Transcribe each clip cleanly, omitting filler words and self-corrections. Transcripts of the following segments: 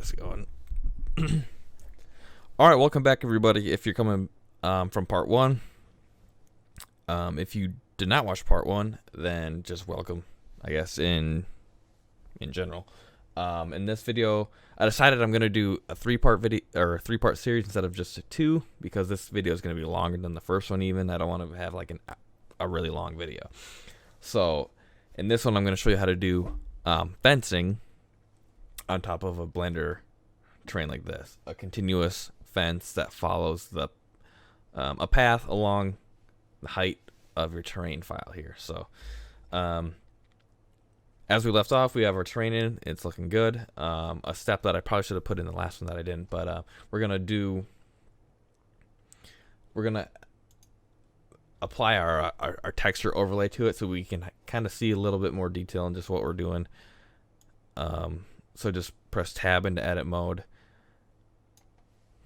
this going. All right, welcome back, everybody. If you're coming from part one, if you did not watch part one, then just welcome, I guess, in general. In this video, I decided I'm gonna do a three-part video or a three-part series instead of just a two, because this video is gonna be longer than the first one. Even I don't want to have like a really long video. So in this one, I'm gonna show you how to do fencing on top of a Blender terrain like this, a continuous fence that follows the a path along the height of your terrain file here. So as we left off, we have our terrain in. It's looking good. A step that I probably should have put in the last one that I didn't, but we're gonna apply our texture overlay to it so we can kind of see a little bit more detail in just what we're doing. So just press tab into edit mode.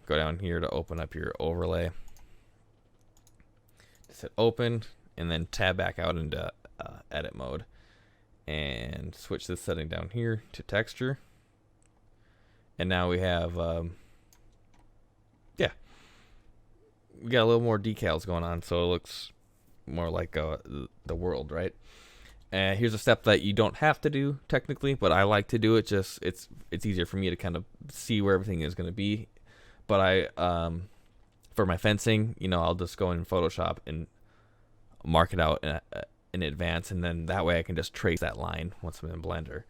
Go down here to open up your overlay. Just hit open and then tab back out into edit mode. And switch this setting down here to texture. And now we have, we got a little more decals going on, so it looks more like the world, right? And here's a step that you don't have to do technically, but I like to do it. Just it's easier for me to kind of see where everything is going to be. But I for my fencing, I'll just go in Photoshop and mark it out in advance, and then that way I can just trace that line once I'm in Blender.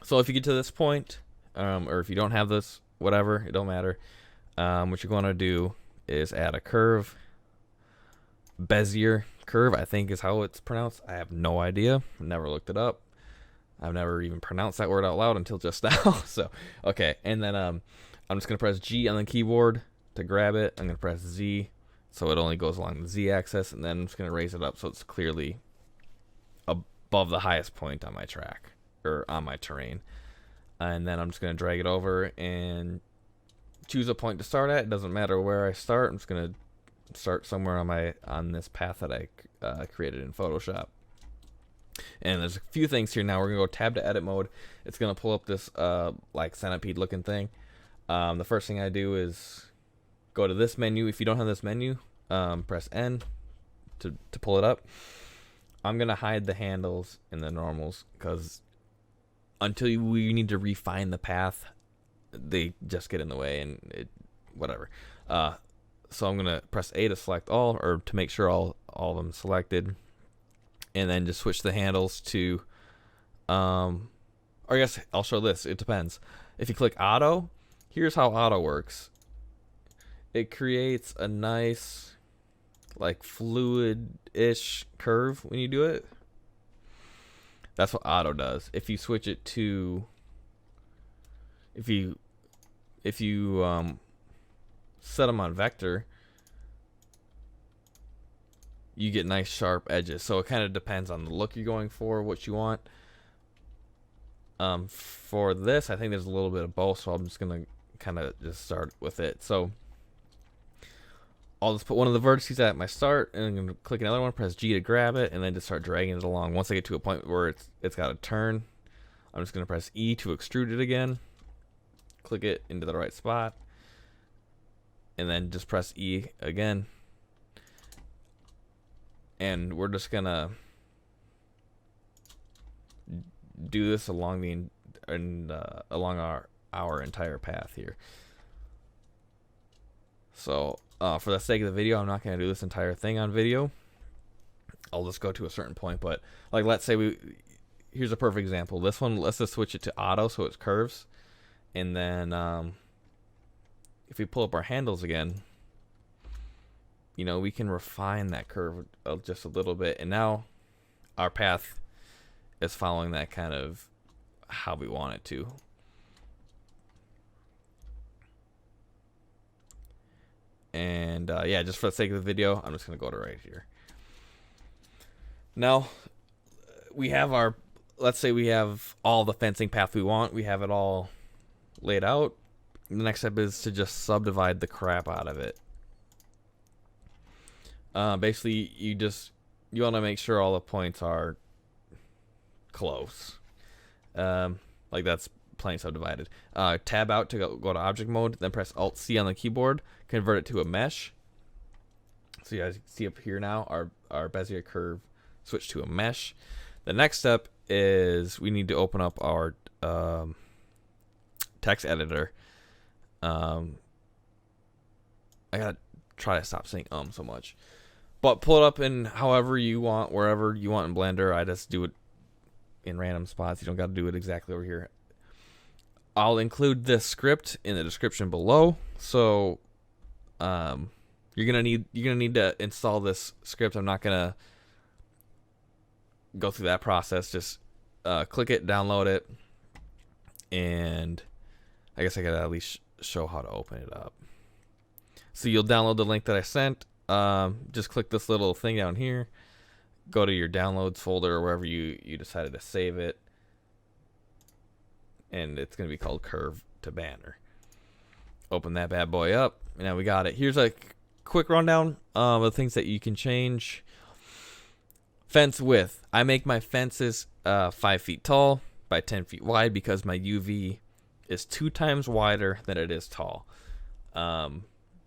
So if you get to this point, or if you don't have this, whatever, it don't matter. What you're going to do is add a curve. Bezier curve, I think is how it's pronounced. I have no idea. Never looked it up. I've never even pronounced that word out loud until just now. So, okay. And then I'm just going to press G on the keyboard to grab it. I'm going to press Z so it only goes along the Z axis. And then I'm just going to raise it up so it's clearly above the highest point on my track or on my terrain. And then I'm just going to drag it over and choose a point to start at. It doesn't matter where I start. I'm just going to start somewhere on this path that I created in Photoshop. And there's a few things here. Now we're gonna go tab to edit mode. It's gonna pull up this like centipede looking thing. The first thing I do is go to this menu. If you don't have this menu, press N to pull it up. I'm gonna hide the handles and the normals because until we need to refine the path, they just get in the way and whatever. So I'm gonna press A to select all, or to make sure all of them selected, and then just switch the handles to, or I guess I'll show this. It depends. If you click auto, here's how auto works. It creates a nice, like fluid-ish curve when you do it. That's what auto does. If you switch it to, if you set them on vector, you get nice sharp edges. So it kind of depends on the look you're going for, what you want. For this, I think there's a little bit of both, so I'm just gonna kind of just start with it. So I'll just put one of the vertices at my start, and I'm gonna click another one, press G to grab it, and then just start dragging it along. Once I get to a point where it's got a turn, I'm just gonna press E to extrude it again, click it into the right spot, and then just press E again. And we're just gonna do this along along our entire path here. So for the sake of the video, I'm not gonna do this entire thing on video. I'll just go to a certain point, but like let's say here's a perfect example. This one, let's just switch it to auto so it curves, and then if we pull up our handles again, we can refine that curve just a little bit, and now our path is following that kind of how we want it to. And yeah, just for the sake of the video, I'm just gonna go to right here. Now we have let's say we have all the fencing path we want. We have it all laid out. The next step is to just subdivide the crap out of it. Basically, you want to make sure all the points are close. Like that's plenty subdivided. Tab out to go to object mode, then press Alt C on the keyboard, convert it to a mesh. So you guys see up here now, our Bezier curve switched to a mesh. The next step is we need to open up our text editor. I gotta try to stop saying so much. But pull it up in however you want, wherever you want in Blender. I just do it in random spots. You don't got to do it exactly over here. I'll include this script in the description below. So you're gonna need to install this script. I'm not gonna go through that process. Just click it, download it, and I guess I gotta at least show how to open it up. So you'll download the link that I sent. Just click this little thing down here. Go to your downloads folder or wherever you decided to save it. And it's going to be called Curve to Banner. Open that bad boy up. Now we got it. Here's a quick rundown of the things that you can change. Fence width. I make my fences 5 feet tall by 10 feet wide because my UV is 2 times wider than it is tall.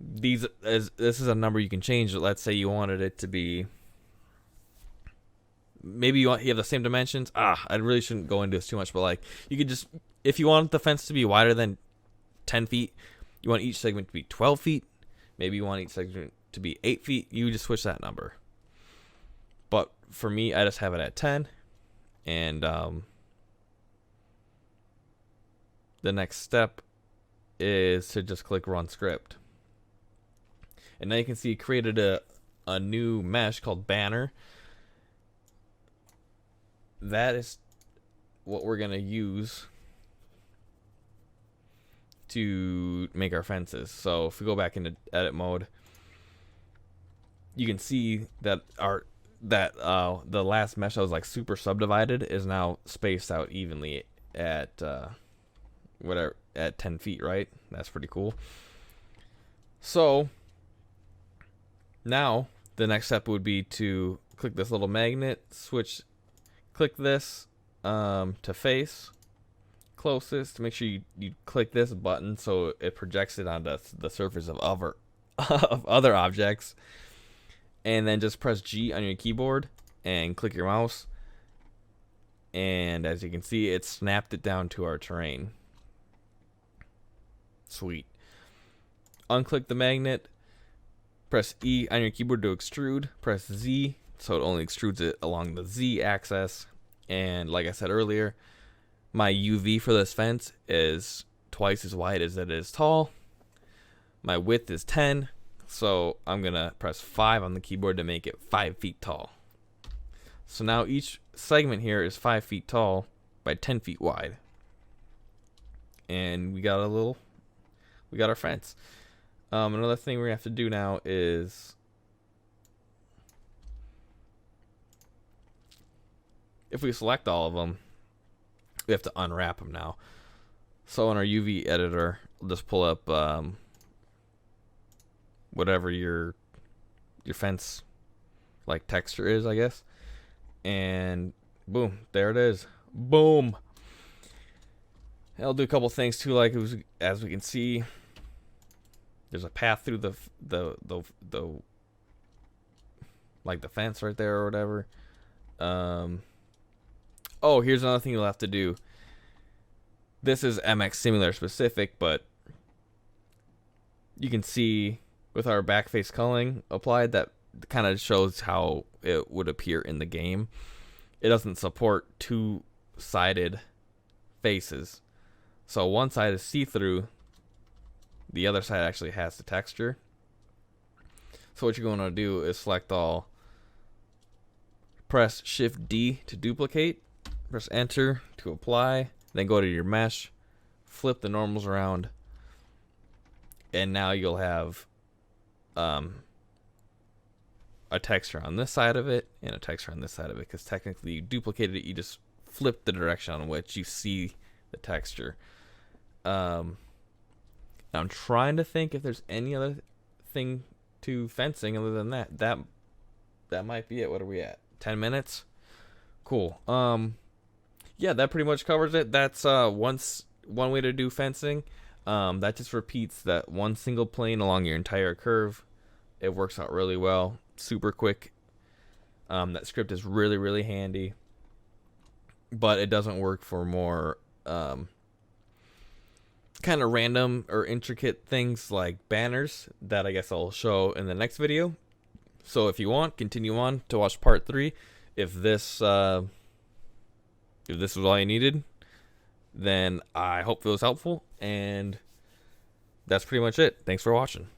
This is a number you can change. Let's say you wanted it to be, maybe you have the same dimensions. I really shouldn't go into this too much, but like you could just, if you want the fence to be wider than 10 feet, you want each segment to be 12 feet. Maybe you want each segment to be 8 feet. You just switch that number. But for me, I just have it at 10. And the next step is to just click Run Script. And now you can see it created a new mesh called Banner. That is what we're going to use to make our fences. So if we go back into edit mode, you can see that the last mesh that was like super subdivided is now spaced out evenly at at 10 feet, right? That's pretty cool. So now the next step would be to click this little magnet, click this to face closest. Make sure you click this button so it projects it onto the surface of other objects, and then just press G on your keyboard and click your mouse, and as you can see, it snapped it down to our terrain. Sweet. Unclick the magnet, press E on your keyboard to extrude, press Z so it only extrudes it along the Z axis. And like I said earlier, my UV for this fence is twice as wide as it is tall. My width is 10, so I'm going to press 5 on the keyboard to make it 5 feet tall. So now each segment here is 5 feet tall by 10 feet wide. And we got our fence. Another thing we're going to have to do now is, if we select all of them, we have to unwrap them now. So in our UV editor, we'll just pull up whatever your fence like texture is, I guess. And boom, there it is. Boom. I'll do a couple things too, like as we can see, there's a path through the like the fence right there or whatever. Oh, here's another thing you'll have to do. This is MX Simulator specific, but you can see with our backface culling applied, that kind of shows how it would appear in the game. It doesn't support two-sided faces. So one side is see-through, the other side actually has the texture. So what you're going to do is select all, press Shift D to duplicate, press Enter to apply, then go to your mesh, flip the normals around, and now you'll have a texture on this side of it and a texture on this side of it, because technically you duplicated it, you just flipped the direction on which you see the texture. I'm trying to think if there's any other thing to fencing other than that. That might be it. What are we at? 10 minutes? Cool. Yeah, that pretty much covers it. That's once one way to do fencing. That just repeats that one single plane along your entire curve. It works out really well, super quick. That script is really, really handy, but it doesn't work for more kind of random or intricate things like banners that I guess I'll show in the next video. So if you want, continue on to watch part 3. If this was all you needed, then I hope it was helpful, and that's pretty much it. Thanks for watching.